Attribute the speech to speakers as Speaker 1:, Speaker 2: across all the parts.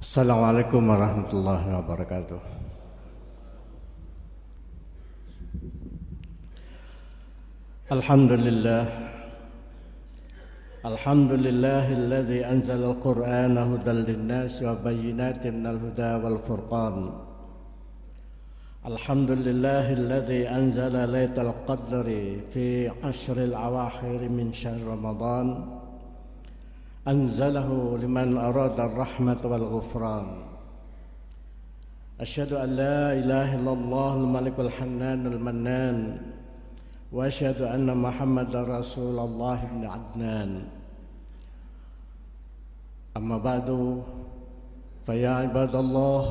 Speaker 1: Assalamualaikum warahmatullahi wabarakatuh. Alhamdulillah. Alhamdulillahilladzi anzala al-Qur'ana hudan lin-nas wa bayyinatin minal huda wal furqan. Alhamdulillahilladzi anzala lailatal qadri fi ashril awakhir min syahr Ramadan. Anzalahu liman arada ar-rahmat wal ghufran. Asyhadu an la ilaha illallah al-malikul hannan al-mannan wa asyhadu anna Muhammadar Rasulullah ibn Adnan. Amma ba'du, fa ya ibadallah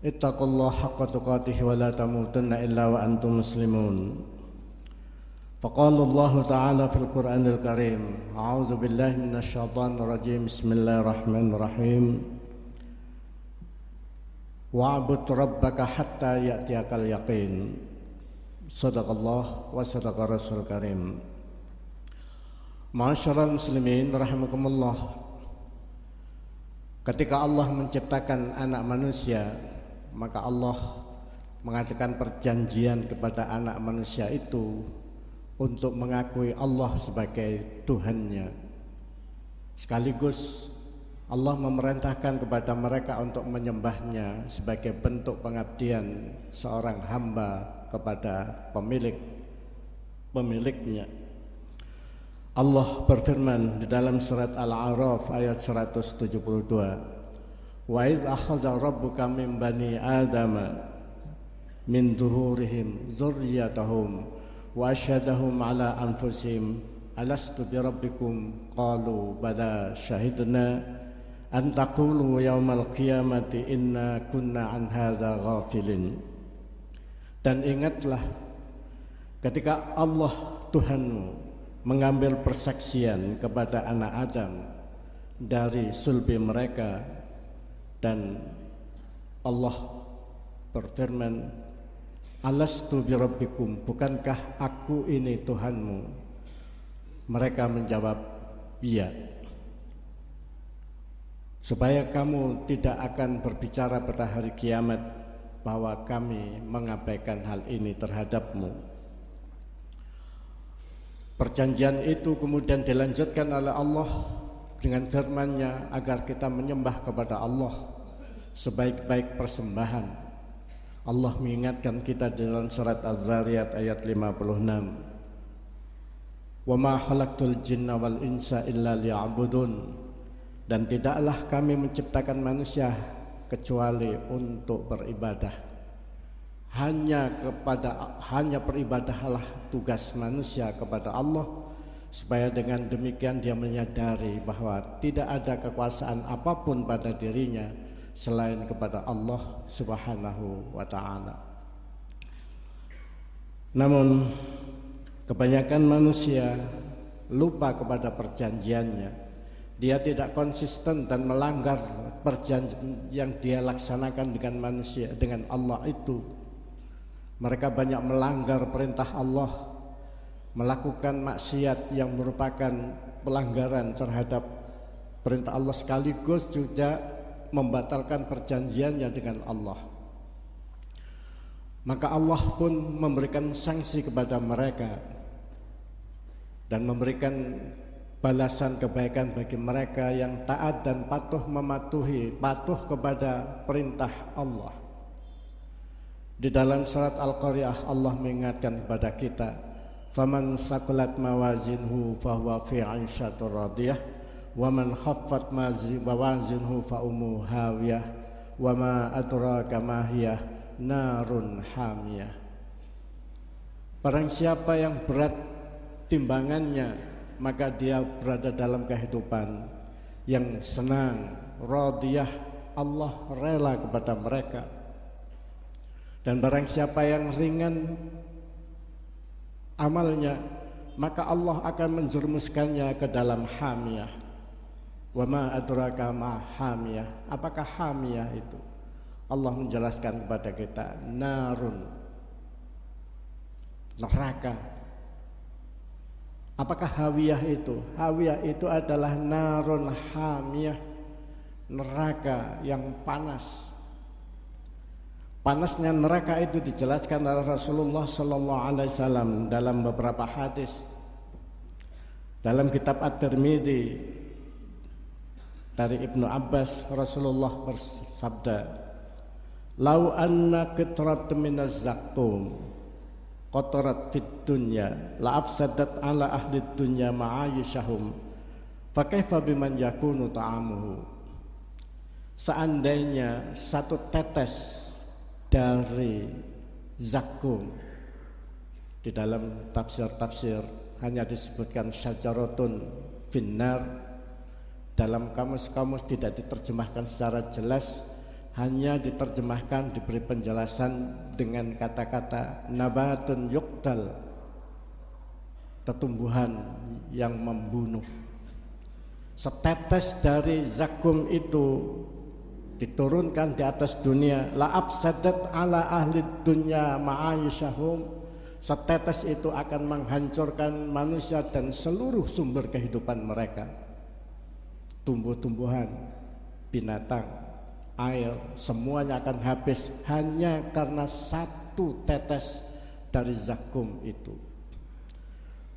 Speaker 1: ittaqullaha haqqa tuqatih wa la tamutunna illa wa antum muslimun. Faqala Allah Ta'ala fil Qur'anil Karim, a'udzu billahi minasy syaithanir rajim. Bismillahirrahmanirrahim. Wa'bud rabbaka hatta ya'tiyakal yaqin. Shadaqallah wa shadaqa Rasul Karim. Ma'asyiral muslimin rahimakumullah. Ketika Allah menciptakan anak manusia, maka Allah mengadakan perjanjian kepada anak manusia itu untuk mengakui Allah sebagai Tuhannya. Sekaligus Allah memerintahkan kepada mereka untuk menyembahnya sebagai bentuk pengabdian seorang hamba kepada pemiliknya. Allah berfirman di dalam surat Al-A'raf ayat 172, wa idz akhadha rabbuka min bani adama min zuhurihim dzurriyyatahum wa asyhadahum ala anfusihim alastu bi rabbikum qalu bala syahidna an taqulu yaumal qiyamati inna kunna an hadza ghafilin. Dan ingatlah ketika Allah Tuhanmu mengambil persaksian kepada anak Adam dari sulbi mereka, dan Allah berfirman, alastu bi rabbikum, bukankah aku ini Tuhanmu? Mereka menjawab, iya. Supaya kamu tidak akan berbicara pada hari kiamat bahwa kami mengabaikan hal ini terhadapmu. Perjanjian itu kemudian dilanjutkan oleh Allah dengan firman-Nya agar kita menyembah kepada Allah sebaik-baik persembahan. Allah mengingatkan kita dalam surat Az-Zariyat ayat 56, wa ma khalaqtul jinna wal insa illa liya'budun, dan tidaklah kami menciptakan manusia kecuali untuk beribadah. Hanya beribadahlah tugas manusia kepada Allah, supaya dengan demikian dia menyadari bahwa tidak ada kekuasaan apapun pada dirinya selain kepada Allah Subhanahu wa ta'ala. Namun kebanyakan manusia lupa kepada perjanjiannya. Dia tidak konsisten dan melanggar perjanjian yang dia laksanakan dengan manusia, dengan Allah itu. Mereka banyak melanggar perintah Allah, melakukan maksiat yang merupakan pelanggaran terhadap perintah Allah, sekaligus juga membatalkan perjanjiannya dengan Allah. Maka Allah pun memberikan sanksi kepada mereka dan memberikan balasan kebaikan bagi mereka yang taat dan patuh kepada perintah Allah. Di dalam surat Al-Qari'ah Allah mengingatkan kepada kita, faman saqulat mawazinhu fahuwa fi 'ishatir radiyah wa man khaffat mawazinhu fa ummuhu hawiyah wa ma adraka ma hiya narun hamiyah. Barang siapa yang berat timbangannya, maka dia berada dalam kehidupan yang senang, radiyah, Allah rela kepada mereka. Dan barang siapa yang ringan amalnya, maka Allah akan menjerumuskannya ke dalam hamiyah. Wa ma adraka ma hamiyah. Apakah hamiyah itu? Allah menjelaskan kepada kita, narun, neraka. Apakah hawiyah itu? Hawiyah itu adalah narun hamiyah, neraka yang panas. Panasnya neraka itu dijelaskan oleh Rasulullah sallallahu alaihi wasallam dalam beberapa hadis. Dalam kitab At-Tirmidzi dari Ibnu Abbas, Rasulullah bersabda, "Lau anna qitrat minaz zakum qatarat fid dunya la afsadat ala ahli dunya ma'ayishahum fa kaifa biman yakunu ta'amuhu." Seandainya satu tetes dari zakum, di dalam tafsir-tafsir hanya disebutkan syajaratun finnar, dalam kamus-kamus tidak diterjemahkan secara jelas, hanya diterjemahkan, diberi penjelasan dengan kata-kata nabatun yuqtal, tumbuhan yang membunuh. Setetes dari zakum itu diturunkan di atas dunia, la afsadat ala ahli dunya ma'ayishahum, setetes itu akan menghancurkan manusia dan seluruh sumber kehidupan mereka, tumbuh-tumbuhan, binatang, air, semuanya akan habis hanya karena satu tetes dari zakum itu.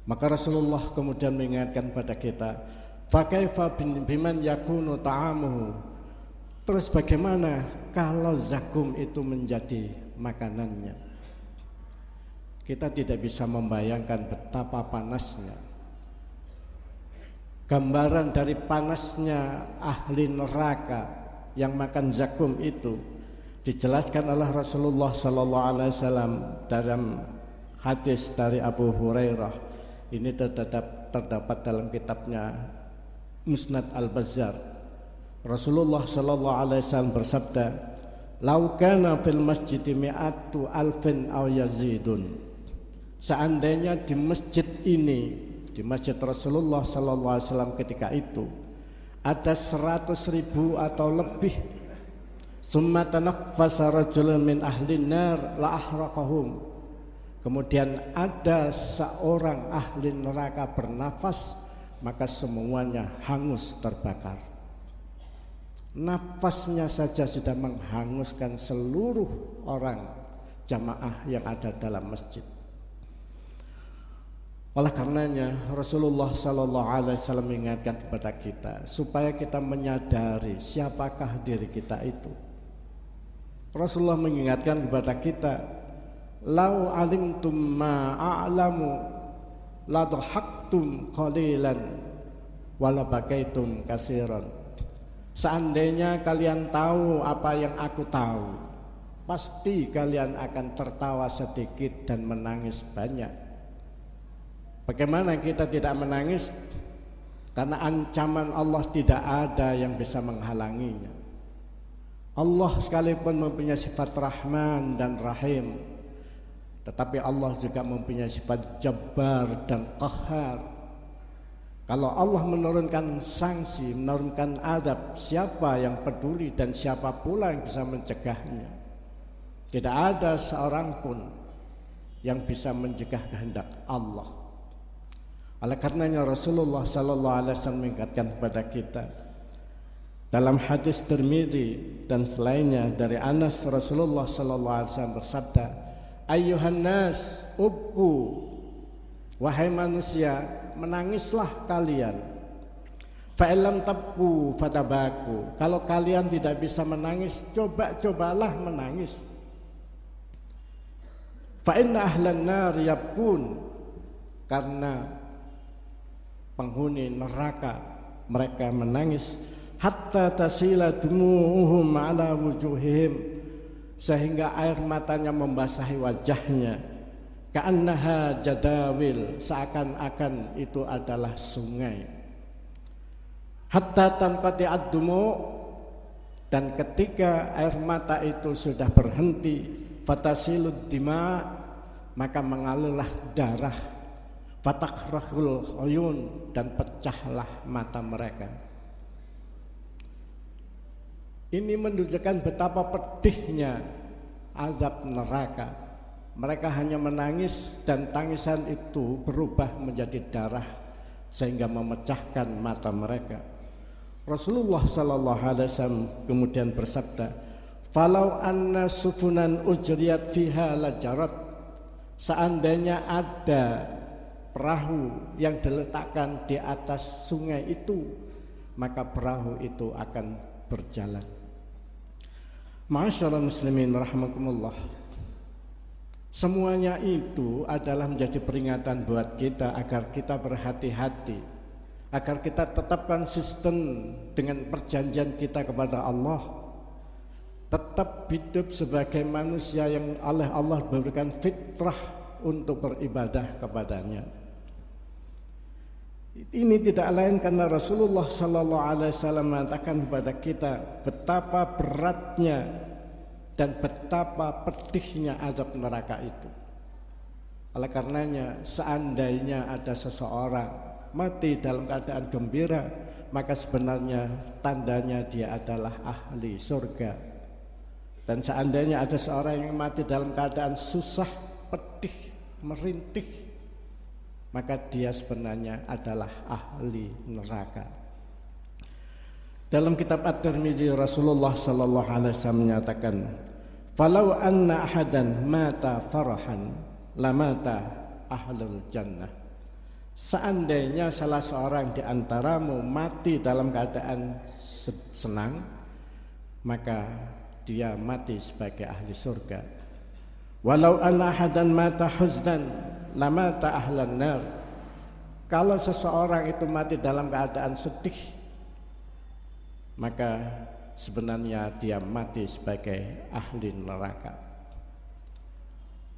Speaker 1: Maka Rasulullah kemudian mengingatkan pada kita, fa kaifa biman yakunu ta'amuhu, terus bagaimana kalau zakum itu menjadi makanannya? Kita tidak bisa membayangkan betapa panasnya. Gambaran dari panasnya ahli neraka yang makan zakum itu dijelaskan oleh Rasulullah sallallahu alaihi wasallam dalam hadis dari Abu Hurairah. Ini terdapat dalam kitabnya Musnad Al-Bazzar. Rasulullah sallallahu alaihi wasallam bersabda, "Lau kana fil masjid mi'atu alfin aw yazidun." Seandainya di masjid ini, di masjid Rasulullah sallallahu alaihi wasallam ketika itu ada 100.000 atau lebih, summa tanaffasa rajulun min ahli nar la ahraqahum, kemudian ada seorang ahli neraka bernafas, maka semuanya hangus terbakar. Nafasnya saja sudah menghanguskan seluruh orang jamaah yang ada dalam masjid. Oleh karenanya Rasulullah sallallahu alaihi wasallam mengingatkan kepada kita supaya kita menyadari siapakah diri kita itu. Rasulullah mengingatkan kepada kita, "Lau alimtum ma a'lamu la dhahaktum qalilan wa la bakaitum katsiran." Seandainya kalian tahu apa yang aku tahu, pasti kalian akan tertawa sedikit dan menangis banyak. Bagaimana kita tidak menangis? Karena ancaman Allah tidak ada yang bisa menghalanginya. Allah sekalipun mempunyai sifat Rahman dan Rahim, tetapi Allah juga mempunyai sifat Jabbar dan Qahhar. Kalau Allah menurunkan sanksi, menurunkan azab, siapa yang peduli dan siapa pula yang bisa mencegahnya? Tidak ada seorang pun yang bisa mencegah kehendak Allah. Oleh karenanya Rasulullah sallallahu alaihi wasallam mengingatkan kepada kita dalam hadis Tirmidzi dan selainnya dari Anas, Rasulullah sallallahu alaihi wasallam bersabda, "Ayyuhan nas, ubku, wahai manusia, menangislah kalian. Fa'illam tabku fatabaku." Kalau kalian tidak bisa menangis, cobalah menangis. Fa inna ahlan nar yabkun, karena penghuni neraka mereka menangis, hatta tasila dumuhum ala wujuhihim, sehingga air matanya membasahi wajahnya, ka'annaha jadawil, seakan-akan itu adalah sungai. Hatta tanqati ad-dumu, dan ketika air mata itu sudah berhenti, fatasilud dima, maka mengalirlah darah, fatakrahul uyun, dan pecahlah mata mereka. Ini menunjukkan betapa pedihnya azab neraka. Mereka hanya menangis dan tangisan itu berubah menjadi darah sehingga memecahkan mata mereka. Rasulullah sallallahu alaihi wasallam kemudian bersabda, "Falau anna sufunan ujriyat fiha lajarat." Seandainya ada perahu yang diletakkan di atas sungai itu, maka perahu itu akan berjalan. Ma'asyiral muslimin rahimakumullah. Semuanya itu adalah menjadi peringatan buat kita agar kita berhati-hati, agar kita tetap konsisten dengan perjanjian kita kepada Allah, tetap hidup sebagai manusia yang oleh Allah berikan fitrah untuk beribadah kepadanya. Ini tidak lain karena Rasulullah sallallahu alaihi wasallam mengatakan kepada kita betapa beratnya dan betapa pedihnya azab neraka itu. Oleh karenanya, seandainya ada seseorang mati dalam keadaan gembira, maka sebenarnya tandanya dia adalah ahli surga. Dan seandainya ada seorang yang mati dalam keadaan susah, pedih, merintih, maka dia sebenarnya adalah ahli neraka. Dalam kitab At-Tirmidzi, Rasulullah sallallahu alaihi wasallam menyatakan, "Falau anna ahadan mata farahan lamata ahlul jannah." Seandainya salah seorang di antaramu mati dalam keadaan senang, maka dia mati sebagai ahli surga. Walau anna ahadan mata huznan lamata ahlan nar. Kalau seseorang itu mati dalam keadaan sedih, maka sebenarnya dia mati sebagai ahli neraka.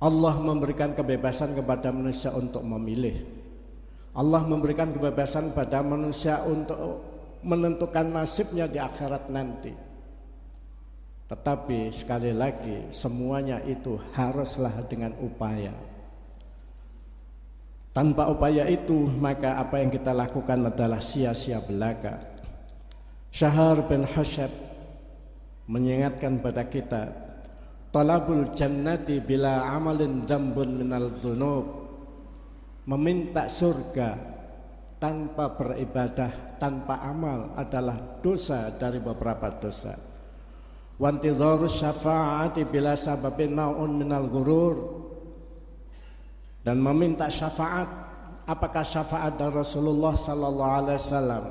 Speaker 1: Allah memberikan kebebasan kepada manusia untuk memilih. Allah memberikan kebebasan pada manusia untuk menentukan nasibnya di akhirat nanti. Tetapi sekali lagi, semuanya itu haruslah dengan upaya. Tanpa upaya itu, maka apa yang kita lakukan adalah sia-sia belaka. Syahar bin Hashab mengingatkan pada kita, talabul jannati bila amalin dzambun minal dzunub. Meminta surga tanpa beribadah, tanpa amal adalah dosa dari beberapa dosa. Wantizaru syafa'ati bila sababin naun minal gurur. Dan meminta syafaat. Apakah syafaat dari Rasulullah sallallahu alaihi wasallam?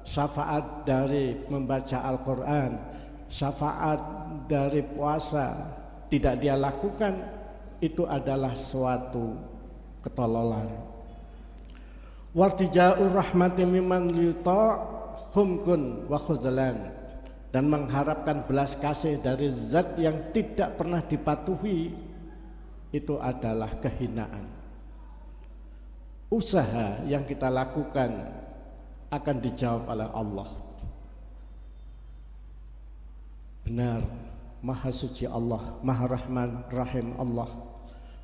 Speaker 1: Syafaat dari membaca Al-Quran, syafaat dari puasa tidak dia lakukan, itu adalah suatu ketololan. Wartija'ur rahmati mimman yuta'hum kun wa khuzlan. Dan mengharapkan belas kasih dari zat yang tidak pernah dipatuhi, itu adalah kehinaan. Usaha yang kita lakukan akan dijawab oleh Allah. Benar, Maha Suci Allah, Maha Rahman Rahim Allah.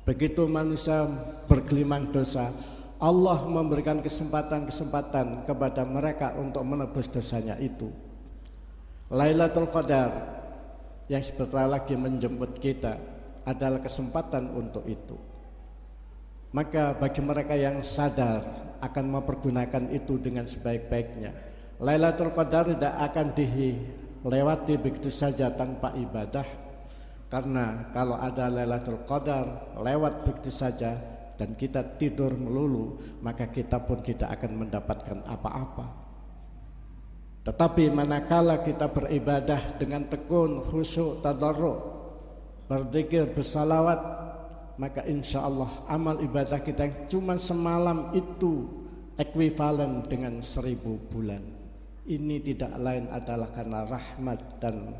Speaker 1: Begitu manusia bergelimang dosa, Allah memberikan kesempatan-kesempatan kepada mereka untuk menebus dosanya itu. Lailatul Qadar yang sebentar lagi menjemput kita adalah kesempatan untuk itu. Maka bagi mereka yang sadar akan mempergunakan itu dengan sebaik-baiknya, Lailatul Qadar tidak akan dilewati begitu saja tanpa ibadah. Karena kalau ada Lailatul Qadar lewat begitu saja dan kita tidur melulu, maka kita pun tidak akan mendapatkan apa-apa. Tetapi manakala kita beribadah dengan tekun, khusyuk, tadarruk, berzikir, bersalawat, maka insya Allah amal ibadah kita yang cuma semalam itu ekuivalen dengan 1000 bulan. Ini tidak lain adalah karena rahmat dan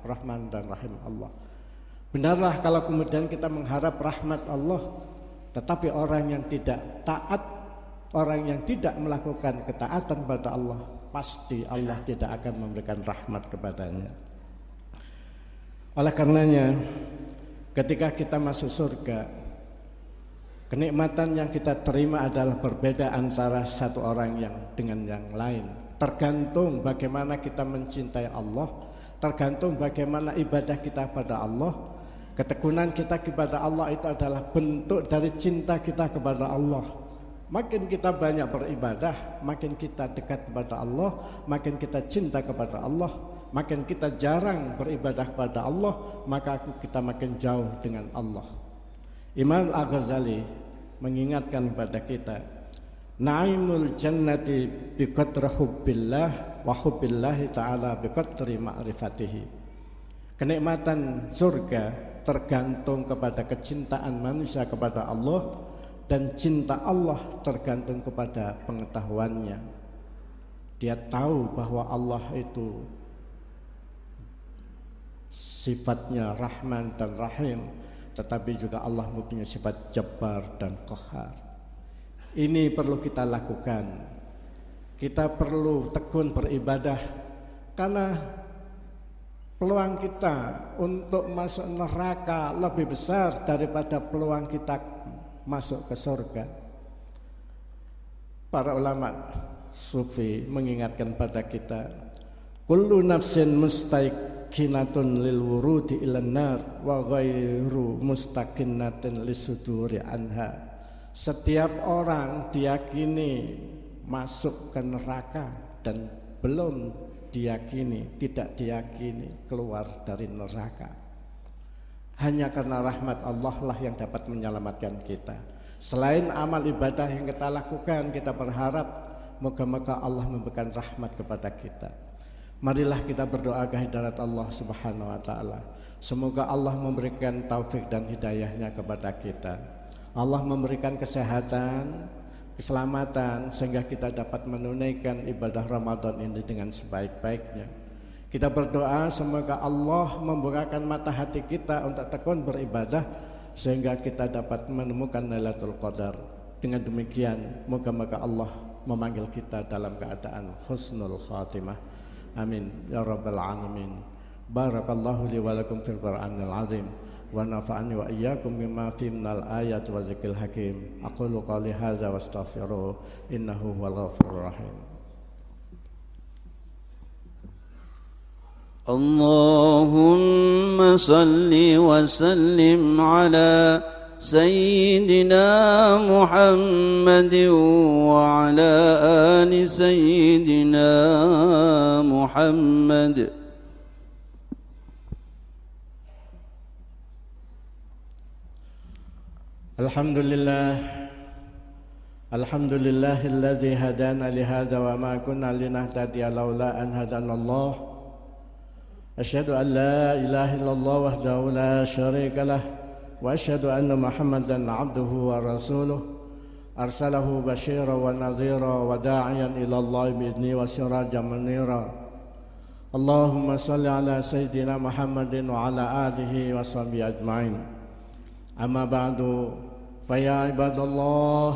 Speaker 1: rahman dan rahim Allah. Benarlah kalau kemudian kita mengharap rahmat Allah, tetapi orang yang tidak taat, orang yang tidak melakukan ketaatan pada Allah, pasti Allah tidak akan memberikan rahmat kepadanya. Oleh karenanya, ketika kita masuk surga, kenikmatan yang kita terima adalah berbeda antara satu orang yang dengan yang lain. Tergantung bagaimana kita mencintai Allah, tergantung bagaimana ibadah kita pada Allah. Ketekunan kita kepada Allah itu adalah bentuk dari cinta kita kepada Allah. Makin kita banyak beribadah, makin kita dekat kepada Allah, makin kita cinta kepada Allah. Makin kita jarang beribadah kepada Allah, maka kita makin jauh dengan Allah. Imam Al-Ghazali mengingatkan kepada kita, na'imul jannati biqadri hubbillah wa hubbillahi ta'ala biqadri ma'rifatihi. Kenikmatan surga tergantung kepada kecintaan manusia kepada Allah, dan cinta Allah tergantung kepada pengetahuannya. Dia tahu bahwa Allah itu sifatnya Rahman dan Rahim, tetapi juga Allah mempunyai sifat Jabbar dan Qahar. Ini perlu kita lakukan. Kita perlu tekun beribadah, karena peluang kita untuk masuk neraka lebih besar daripada peluang kita masuk ke surga. Para ulama sufi mengingatkan pada kita, kullu nafsin mustaqinatun lil wurudi ilan nar wa ghairu mustaqinatin lisuduri anha. Setiap orang diyakini masuk ke neraka dan belum diyakini, tidak diyakini keluar dari neraka. Hanya karena rahmat Allah lah yang dapat menyelamatkan kita. Selain amal ibadah yang kita lakukan, kita berharap moga-moga Allah memberikan rahmat kepada kita. Marilah kita berdoa ke hidayat Allah Subhanahu wa taala. Semoga Allah memberikan taufik dan hidayahnya kepada kita. Allah memberikan kesehatan, keselamatan, sehingga kita dapat menunaikan ibadah Ramadan ini dengan sebaik-baiknya. Kita berdoa semoga Allah membukakan mata hati kita untuk tekun beribadah, sehingga kita dapat menemukan Lailatul Qadar. Dengan demikian moga-moga Allah memanggil kita dalam keadaan husnul khatimah. Amin ya rabbal alamin. Barakallahu li wa lakum fil Qur'anil azim, wa nafa'ani wa iyyakum bima fihi minal ayati wa zikril hakim. Aqulu qali hadza wa astaghfiruh, innahu huwal ghafurur rahim.
Speaker 2: اللهم صل وسلم على سيدنا محمد وعلى آل سيدنا محمد.
Speaker 1: Alhamdulillahilladzi hadana lihadza wa ma kunna linahtadiya laula an hadanallah. Asyhadu an la ilaha illallah wahdahu la syarika lah, wa asyhadu anna Muhammadan abduhu wa rasuluh, arsalahu basyiran wa nadhira wa da'iyan ila Allah bi'idzni wa sirajan munira. Allahumma salli ala sayyidina Muhammadin wa ala alihi wa sahbihi ajma'in. Amma ba'du, fa ya ibadallah,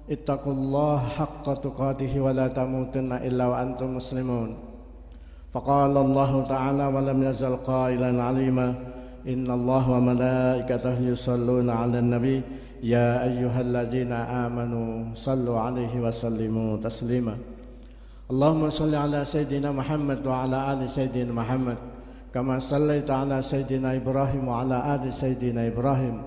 Speaker 1: ittaqullaha haqqa tuqatih wa la tamutunna illa wa antum muslimun. فقال الله تعالى ولم يزل قائلا عليما إن الله وملائكته يصلون على النبي يا أيها الذين آمنوا صلوا عليه وسلموا تسليما. اللهم صل على سيدنا محمد وعلى آل سيدنا محمد كما صليت على سيدنا إبراهيم وعلى آل سيدنا إبراهيم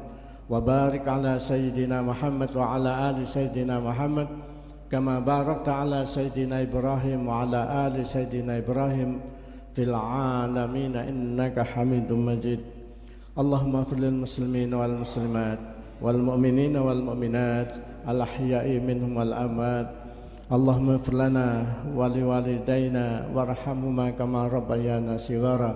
Speaker 1: وبارك على سيدنا محمد وعلى آل سيدنا محمد كما باركت على سيدنا إبراهيم وعلى آل سيدنا إبراهيم في العالمين إنك حميد مجيد. اللهم اغفر للمسلمين والمسلمات والمؤمنين والمؤمنات الأحياء منهم والأموات. اللهم اغفر لنا ولوالدينا وارحمهما كما ربيانا صغارا.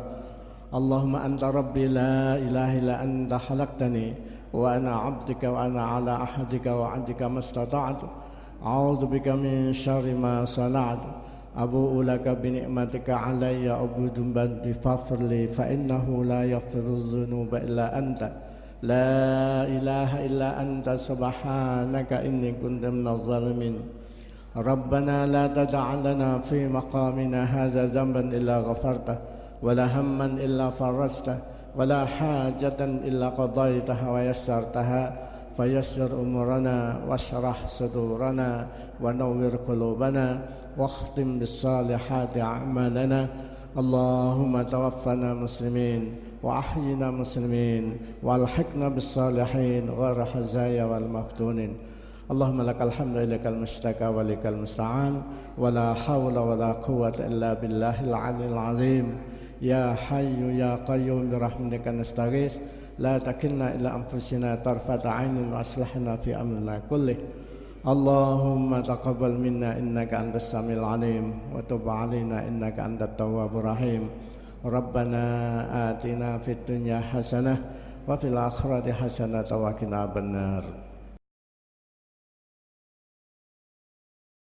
Speaker 1: اللهم أنت ربي لا إله إلا أنت خلقتني وأنا عبدك وأنا على عهدك وعهدك ما استطعت. أعوذ بك من شر ما صنعت. أبوء لك بنعمتك علي أبود بذنبي فاغفر لي فإنه لا يغفر الذنوب إلا أنت. لا إله إلا أنت سبحانك إني كنت من الظالمين. ربنا لا تدع لنا في مقامنا هذا ذنبا إلا غفرته ولا هما إلا فرجته ولا حاجة إلا قضيتها ويسرتها فيسر أمورنا واشرح صدورنا ونور قلوبنا واختم بالصالحات أعمالنا. اللهم توفنا مسلمين وأحينا مسلمين والحقنا بالصالحين غير حزايا والمفتونين. Allahumma lakal hamdu ilaikal mustaka wa likal musta'an wa la hawla wa la quwwata illa billahil aliyil azim. Ya hayyu ya qayyum bi rahmatika nastaghits la takilna ila anfusina tarfata 'ainin wa aslihna fi amrina kullih. Allahumma taqabbal minna innaka antas samiul alim wa tub 'alaina innaka antat tawwabur rahim. Rabbana atina fid dunya hasanah wa fil akhirati hasanah wa qina adzabannar.